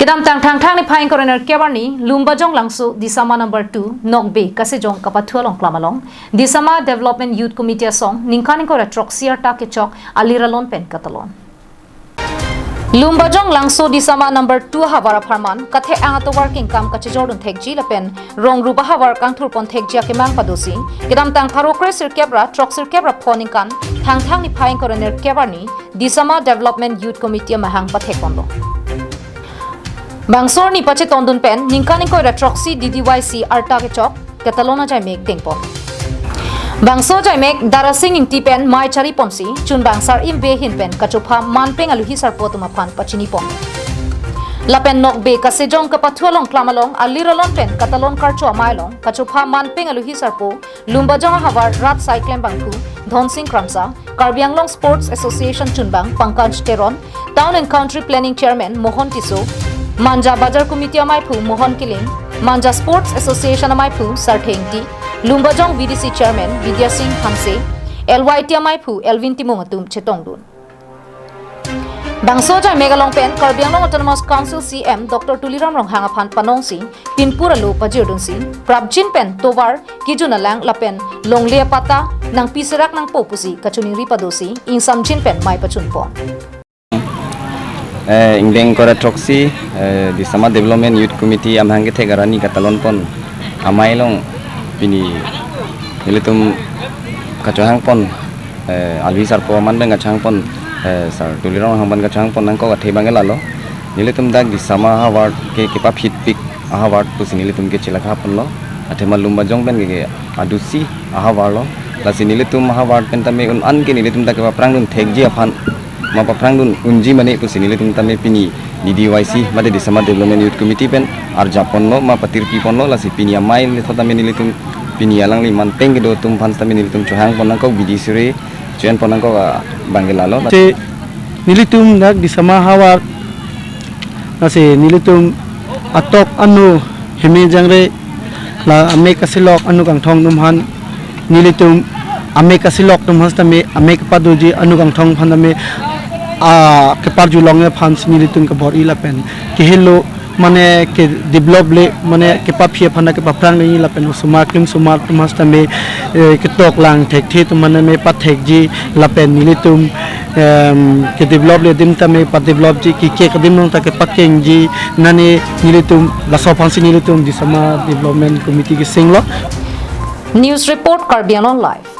Kedam tang ni phain coroner kebarni lumbajong langsu disama number 2 nokbe kasejong kapathualong klamalong disama development youth committee song ningkani ko retroxier ta ke chok aliralon pen katalon lumbajong langsu disama number 2 hawara farman kathe angato working kam kachejordun thekji lapen rong ruba hawar kangthur pon thekji ke mang padosi kedam tang tharokre sir kebra troxir kebra phoninkan thang ni phain coroner kebarni disama development youth committee mahang pathek pondo Bangsor ni pache tondun pen ningkani ko retroxy DDYC arta ke chok Catalona jai mek tengpon Bangsor jai mek darasing ing tipen mai chari ponsi chun bangsar im be hin pen kachopha manpeng alu hisar potuma phan pachini pon Lapen nok be kasejong kapathualong klamalong aliralon pen katalon karcho mailong kachopha manpeng alu hisar po lumbajong hawar rat cycling bangku Dhonsing Kramsa Karbianglong Sports Association chunbang Pankaj Teron Town and Country Planning Chairman Mohan Tiso Manja Bazar Committee amai phu Mohan Kiling, Manja Sports Association amai phu Sarthengti, Lumbajong VDC Chairman Vidya Singh Hamse, LYT amai phu Elvin Timongatum Chetongdun. Bangsoja Megalong Pen Karbianglong Autonomous Council CM Dr. Tuliram Ronghang Aphan Panongsi, Pinpura Lo Pajirdunsi, Prabjin Pen Tovar Kijunalang Lapen Longlia Pata nang Piserak nang Popusi Kachuning Ripadosi, Ing Samjin Pen Mai Pachunpon. Ingdeng kora troksi di sama development youth committee amhangge thegarani katalon pon amailong pini nilitum kachohang pon alwi sarpo mandeng kachang pon sar tulirong hangban kachang pon nangko kathebangge lalo nilitum dag di sama award ke kepa fit pick award pusi nilitum ke chilaka pon lo athema lumba jong ben ge adusi award lo lasi nilitum award pen tame un an ke nilitum da ke prangdun thekji afan Mapa prangdun unji mane pusi nilitum tame pini DDYC made di sama development youth committee pen arja ponno ma patirpi ponno lasi pini amai le tame nilitum pini alang li manteng gedo tum pan tame nilitum chohang ponang ko bidisure chen ponang ko bangelalo se nilitum nak di sama hawar nasi nilitum atok anu heme jangre la ame kasilok anu kang thong numhan nilitum ame kasilok numhas tame ame kapadoji anu kang thong phaname ke parjulong phan nilitum ke bor ila pen ke hello mane ke develop le mane ke papia phana ke paprang le ila pen sumar klim sumar tumas tame ke tok lang thek the tu mane me pathek ji la pen nilitum ke develop le dim tame pat develop ji ki ke dim nong ta ke pakeng ji nane nilitum la so phan nilitum di sama development committee ke singlo News report Karbianglong Live